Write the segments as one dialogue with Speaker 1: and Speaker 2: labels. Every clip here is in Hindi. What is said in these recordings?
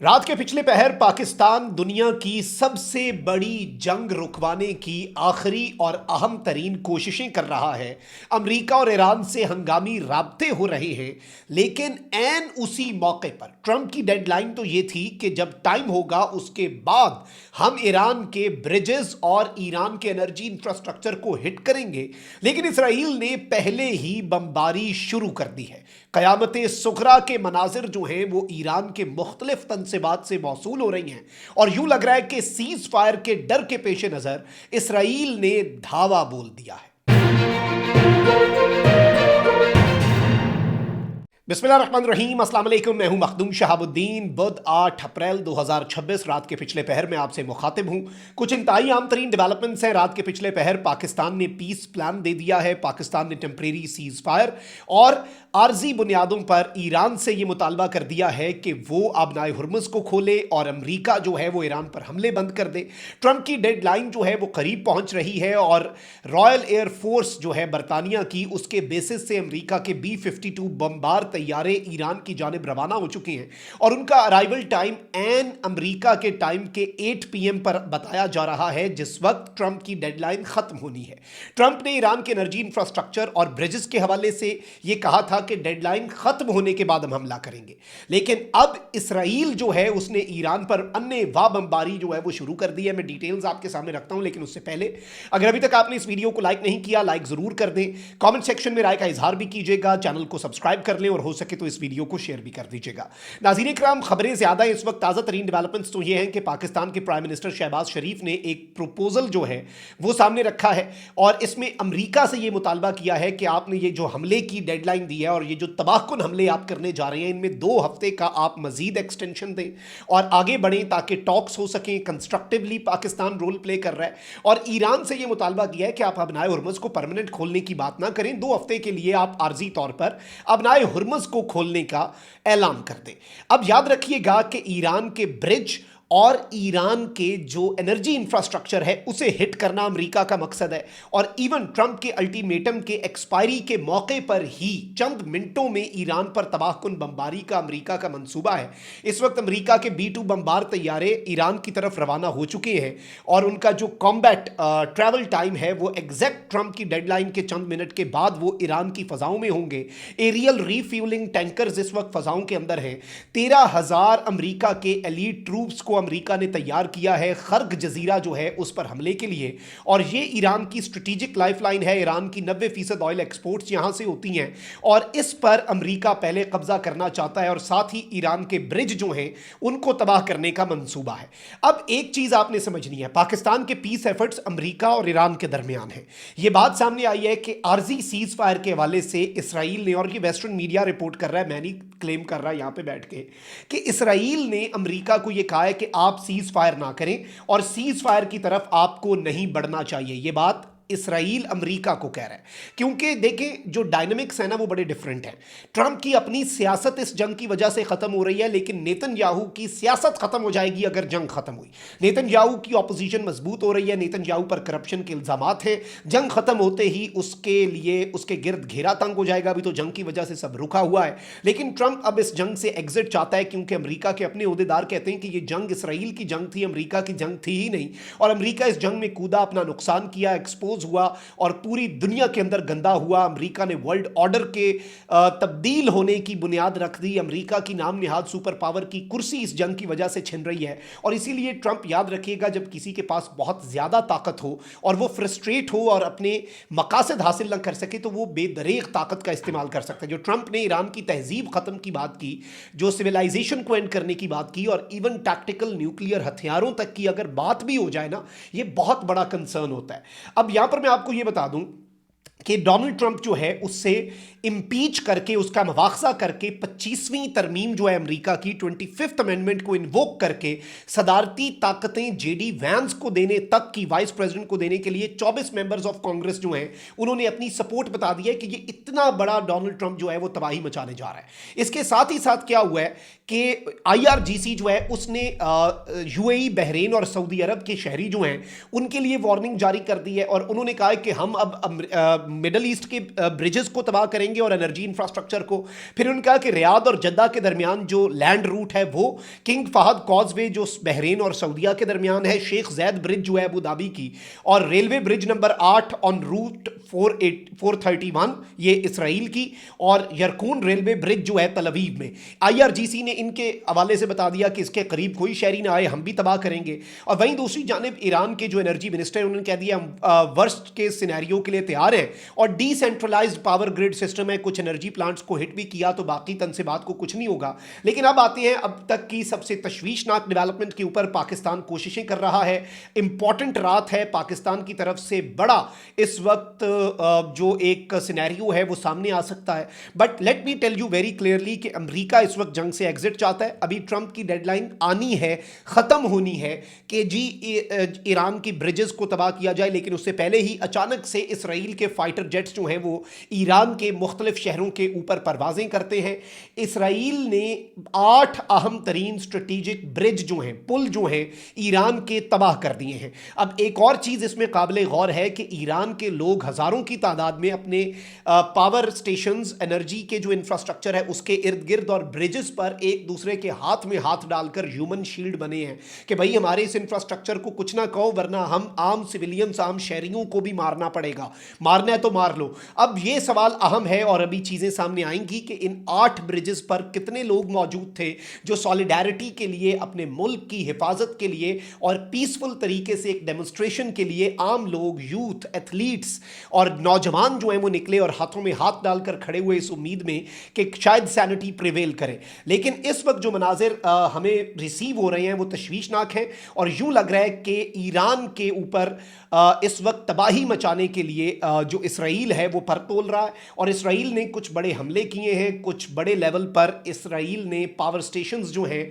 Speaker 1: रात के पिछले पहर पाकिस्तान दुनिया की सबसे बड़ी जंग रुकवाने की आखिरी और अहम तरीन कोशिशें कर रहा है। अमेरिका और ईरान से हंगामी राब्ते हो रहे हैं, लेकिन ऐन उसी मौके पर ट्रंप की डेडलाइन तो ये थी कि जब टाइम होगा उसके बाद हम ईरान के ब्रिजेस और ईरान के एनर्जी इंफ्रास्ट्रक्चर को हिट करेंगे। लेकिन इसराइल ने पहले ही बमबारी शुरू कर दी है। क़यामत सुगरा के मनाजिर जो हैं वो ईरान के मुख्तलिफ तनसीबात से मौसूल हो रही हैं और यूं लग रहा है कि सीज फायर के डर के पेश नज़र इसराइल ने धावा बोल दिया है। बिस्मिल्लाहिर्रहमानिर्रहीम, अस्सलाम वालेकुम। मैं हूं मखदूम शहाबुद्दीन। बुध 8 अप्रैल 2026 रात के पिछले पहर में आपसे मुखातिब हूं। कुछ इंतहाई आम तरीन डेवलपमेंट्स हैं। रात के पिछले पहर पाकिस्तान ने पीस प्लान दे दिया है। पाकिस्तान ने टेम्परेरी सीज फायर और आर्जी बुनियादों पर ईरान से यह मुतालबा कर दिया है कि वो आबनाए हुर्मुज़ को खोले और अमरीका जो है वो ईरान पर हमले बंद कर दे। ट्रंप की डेडलाइन जो है वो करीब पहुंच रही है और रॉयल एयरफोर्स जो है बरतानिया की, उसके बेसिस से अमरीका के B-52 बमबार तैयारे ईरान की जानिब रवाना हो चुके हैं और उनका अराइवल टाइम एन अमरीका के टाइम के 8 PM पर बताया जा रहा है, जिस वक्त ट्रंप की डेडलाइन खत्म होनी है। ट्रंप ने ईरान के एनर्जी इंफ्रास्ट्रक्चर और ब्रिजेस के हवाले से यह कहा था कि डेडलाइन खत्म होने के बाद हम हमला करेंगे, लेकिन अब इसराइल जो है उसने ईरान पर अन्य वाह बमबारी जो है वो शुरू कर दी है। मैं डिटेल्स आपके सामने रखता हूं, लेकिन उससे पहले अगर अभी तक आपने इस वीडियो को लाइक नहीं किया, लाइक जरूर कर दें। कमेंट सेक्शन में राय का इजहार भी कीजिएगा, चैनल को सब्सक्राइब कर लें और हो सके तो इस वीडियो को शेयर भी कर दीजिएगा। नाज़रीन इकराम, खबरें ज्यादा इस वक्त ताजा तरीन डेवलपमेंट्स तो ये हैं कि पाकिस्तान के प्राइम मिनिस्टर शहबाज शरीफ ने एक प्रपोजल जो है वो सामने रखा है और इसमें अमेरिका से ये मुतालबा किया है कि आपने ये जो हमले की डेडलाइन दी है और ये जो तबाहकुन हमले आप करने जा रहे हैं, इनमें 2 हफ्ते का आप मजीद एक्सटेंशन दें और आगे बढ़ें ताकि टॉक्स हो सकें। कंस्ट्रक्टिवली पाकिस्तान रोल प्ले कर रहा है और ईरान से ये मुतालबा किया है कि आप अबनाए हुर्मुज़ को परमानेंट खोलने की बात ना करें, 2 हफ्ते के लिए आप आर्जी तौर पर अबनाए हुर्मुज़ को खोलने का ऐलान कर दें। अब याद रखिएगा कि ईरान के ब्रिज और ईरान के जो एनर्जी इंफ्रास्ट्रक्चर है उसे हिट करना अमेरिका का मकसद है और इवन ट्रंप के अल्टीमेटम के एक्सपायरी के मौके पर ही चंद मिनटों में ईरान पर तबाहकुन बमबारी का अमेरिका का मंसूबा है। इस वक्त अमेरिका के B-2 बमबार तैयारे ईरान की तरफ रवाना हो चुके हैं और उनका जो कॉम्बैट ट्रैवल टाइम है वो एग्जैक्ट ट्रंप की डेडलाइन के चंद मिनट के बाद वो ईरान की फजाओं में होंगे। एरियल रीफ्यूलिंग टैंकर्स इस वक्त फजाओं के अंदर हैं। 13,000 अमेरिका के एलीट ट्रूप्स को अमेरिका ने तैयार किया है खर्ग जजीरा जो है उस पर हमले के लिए और ये ईरान की स्ट्रेटेजिक लाइफलाइन है। ईरान की 90% ऑयल एक्सपोर्ट्स यहां से होती हैं और इस पर अमेरिका पहले कब्जा करना चाहता है और साथ ही ईरान के ब्रिज जो हैं उनको तबाह करने का मंसूबा है। अब एक चीज आपने समझनी है, पाकिस्तान के पीस एफर्ट्स अमेरिका और ईरान के दरमियान है। यह बात सामने आई है कि आर्जी सीज फायर के हवाले से इसराइल ने, और ये वेस्टर्न मीडिया रिपोर्ट कर रहा है, मैं नहीं क्लेम कर रहा यहां पे बैठ के, कि इसराइल ने अमेरिका को यह कहा है कि आप सीज फायर ना करें और सीज फायर की तरफ आपको नहीं बढ़ना चाहिए। यह बात इसराइल अमेरिका को कह रहा है, क्योंकि देखें जो डायनामिक्स है ना वो बड़े डिफरेंट हैं। ट्रंप की अपनी सियासत इस जंग की वजह से खत्म हो रही है, लेकिन नेतन्याहू की सियासत खत्म हो जाएगी अगर जंग खत्म हुई। नेतन्याहू की ऑपोजिशन मजबूत हो रही है, नेतन्याहू पर करप्शन के इल्जामात हैं। जंग खत्म होते ही उसके लिए उसके गिर्द घेरा तंग हो जाएगा। अभी तो जंग की वजह से सब रुका हुआ है, लेकिन ट्रंप अब इस जंग से एग्जिट चाहता है, क्योंकि अमेरिका के अपने ओहदेदार कहते हैं कि यह जंग इसराइल की जंग थी, अमेरिका की जंग थी ही नहीं और अमेरिका इस जंग में कूदा, अपना नुकसान किया, एक्सपोज हुआ और पूरी दुनिया के अंदर गंदा हुआ। अमेरिका ने वर्ल्ड ऑर्डर के तब्दील होने की बुनियाद रख दी। अमेरिका की नाम निहाद सुपर पावर की कुर्सी इस जंग की वजह से छिन रही है और इसीलिए ट्रंप, याद रखिएगा, जब किसी के पास बहुत ज्यादा ताकत हो और वो फ्रस्ट्रेट हो और अपने मकासद हासिल न कर सके तो वो बेदरेग ताकत का इस्तेमाल कर सकता है। जो ट्रंप ने ईरान की तहजीब खत्म की बात की, जो सिविलाइजेशन को एंड करने की बात की और इवन टैक्टिकल न्यूक्लियर हथियारों तक की अगर बात भी हो जाए ना, ये बहुत बड़ा कंसर्न होता है। अब यहां पर मैं आपको ये बता दूं कि डोनाल्ड ट्रंप जो है उससे इंपीच करके, उसका मवाखजा करके 25वीं तरमीम जो है अमेरिका की 25th अमेंडमेंट को इन्वोक करके सदारती ताकतें जेडी वैंस को देने तक की, वाइस प्रेसिडेंट को देने के लिए 24 मेंबर्स ऑफ कांग्रेस जो हैं उन्होंने अपनी सपोर्ट बता दी है कि ये इतना बड़ा डोनाल्ड ट्रंप जो है वो तबाही मचाने जा रहा है। इसके साथ ही साथ क्या हुआ है कि IRGC जो है उसने UAE, बहरीन और सऊदी अरब के शहरी जो हैं उनके लिए वार्निंग जारी कर दी है और उन्होंने कहा है कि हम अब मिडल ईस्ट के ब्रिजेस को तबाह करेंगे और एनर्जी इंफ्रास्ट्रक्चर को। फिर उन्होंने कहा कि रियाद और जद्दा के दरमियान जो लैंड रूट है वो किंग फहद कॉजवे जो बहरीन और सऊदीया के दरमियान है, शेख जैद ब्रिज जो है अबू धाबी की, और railway bridge number 8 on route 431 ये इसराइल की, और यरकून रेलवे ब्रिज जो है तल अवीव में। IRGC ने इनके हवाले से बता दिया कि इसके करीब कोई शहरी ना आए, हम भी तबाह करेंगे। और वहीं दूसरी जानिब ईरान के जो एनर्जी मिनिस्टर हैं उन्होंने कह दिया हम वर्स्ट के सिनेरियो के लिए तैयार हैं, और डिसेंट्रलाइज्ड पावर ग्रिड सिस्टम है, कुछ एनर्जी प्लांट्स को हिट भी किया तो बाकी तनसीबात को कुछ नहीं होगा। लेकिन अब आते हैं अब तक की सबसे तशवीशनाक डेवलपमेंट के ऊपर। पाकिस्तान कोशिशें कर रहा है, इंपॉर्टेंट रात है, पाकिस्तान की तरफ से बड़ा इस वक्त जो एक सिनेरियो है वो सामने आ सकता है। But let me tell you very clearly कि अमेरिका इस वक्त जंग से एग्जिट चाहता है। अभी ट्रंप की डेडलाइन आनी है, खत्म होनी है कि जी ईरान की ब्रिजेस को तबाह किया जाए, लेकिन उससे पहले ही अचानक से इसराइल के फाइटर जेट्स जो हैं वो ईरान के मुख्तलिफ शहरों के ऊपर परवाजें करते हैं। इसराइल ने 8 अहम तरीन स्ट्रेटेजिक ब्रिज जो हैं, पुल जो हैं, ईरान के तबाह कर दिए हैं। अब एक और चीज़ इसमें काबिल गौर है कि ईरान के लोग हज़ारों की तादाद में अपने पावर स्टेशंस, एनर्जी के जो इंफ्रास्ट्रक्चर है उसके इर्द गिर्द और ब्रिजेस पर एक दूसरे के हाथ में हाथ डालकर ह्यूमन शील्ड बने हैं कि भाई हमारे इस इंफ्रास्ट्रक्चर को कुछ ना कहो वरना हम आम सिविलियंस, आम शहरियों को भी मारना पड़ेगा, मारना है तो मार लो। अब ये सवाल अहम है और अभी चीज़ें सामने आएंगी कि इन 8 ब्रिजेस पर कितने लोग मौजूद थे जो सॉलिडारिटी के लिए, अपने मुल्क की हिफाजत के लिए और पीसफुल तरीके से एक डेमोन्स्ट्रेशन के लिए आम लोग, यूथ, एथलीट्स और नौजवान जो हैं वो निकले और हाथों में हाथ डालकर खड़े हुए इस उम्मीद में कि शायद सैनिटी प्रिवेल करे। लेकिन इस वक्त जो मनाजिर हमें रिसीव हो रहे हैं वो तशवीशनाक हैं और यूं लग रहा है कि ईरान के ऊपर इस वक्त तबाही मचाने के लिए जो इसराइल है वो पर तोल रहा है। और इसराइल ने कुछ बड़े हमले किए हैं, कुछ बड़े लेवल पर इसराइल ने पावर स्टेशंस जो हैं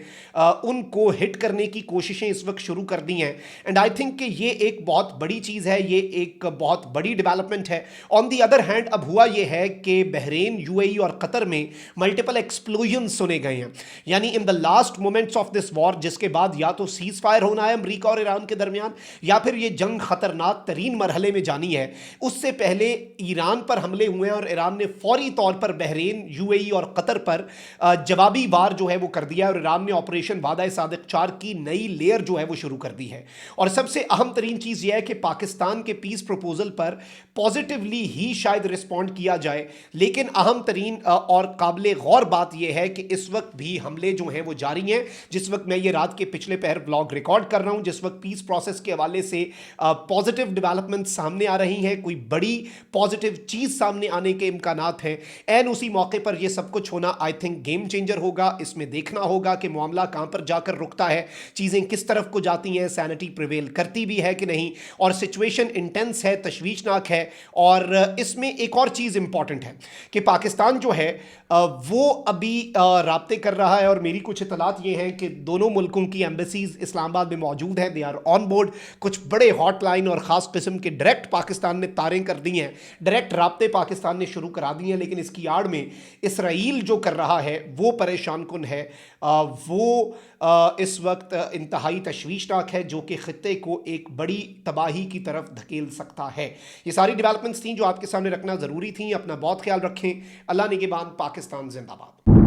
Speaker 1: उनको हिट करने की कोशिशें इस वक्त शुरू कर दी हैं। एंड आई थिंक कि ये एक बहुत बड़ी चीज़ है, ये एक बहुत बड़ी डेवलपमेंट है। ऑन दी अदर हैंड अब हुआ ये है कि बहरीन, UAE और कतर में मल्टीपल एक्सप्लोजन सुने गए हैं, यानी in the last moments of this war, जिसके बाद या तो सीज फायर होना है अमेरिका और ईरान के दरमियान या फिर ये जंग खतरनाक तरीन मरहले में जानी है। उससे पहले ईरान पर हमले हुए हैं और ईरान ने फौरी तौर पर बहरीन, UAE और कतर पर जवाबी वार जो है वो कर दिया और ईरान ने ऑपरेशन वादा सादिक 4 की नई लेयर जो है वो शुरू कर दी है। और सबसे अहम तरीन चीज़ यह है कि पाकिस्तान के पीस प्रपोजल पर पॉजिटिवली ही शायद रिस्पॉन्ड किया जाए, लेकिन अहम तरीन और काबिल गौर बात यह है कि इस वक्त भी हमले जो हैं वो जारी हैं। जिस वक्त मैं ये रात के पिछले पहर ब्लॉग रिकॉर्ड कर रहा हूं, जिस वक्त पीस प्रोसेस के हवाले से पॉजिटिव डेवलपमेंट सामने आ रही हैं, कोई बड़ी पॉजिटिव चीज़ सामने आने के इम्कानात हैं, एंड उसी मौके पर यह सब कुछ होना आई थिंक गेम चेंजर होगा। इसमें देखना होगा कि मामला कहाँ पर जाकर रुकता है, चीज़ें किस तरफ को जाती हैं, सैनिटी प्रिवेल करती भी है कि नहीं, और सिचुएशन इंटेंस है, तशवीशनाक है। और इसमें एक और चीज़ इंपॉर्टेंट है कि पाकिस्तान जो है वो अभी राब्ते कर रहा है और मेरी कुछ इतलात ये हैं कि दोनों मुल्कों की एम्बेसीज इस्लामाबाद में मौजूद हैं, दे आर ऑन बोर्ड। कुछ बड़े हॉटलाइन और ख़ास किस्म के डायरेक्ट पाकिस्तान ने तारें कर दी हैं, डायरेक्ट राब्ते पाकिस्तान ने शुरू करा दिए हैं। लेकिन इसकी आड़ में इसराइल जो कर रहा है वो परेशान कुन है, वो इस वक्त इंतहाई तशवीशनाक है, जो कि ख़ित्ते को एक बड़ी तबाही की तरफ धकेल सकता है। ये सारी डेवलपमेंट्स थी जो आपके सामने रखना ज़रूरी थी। अपना बहुत ख्याल रखें। अल्लाह निगहबान। पाकिस्तान जिंदाबाद।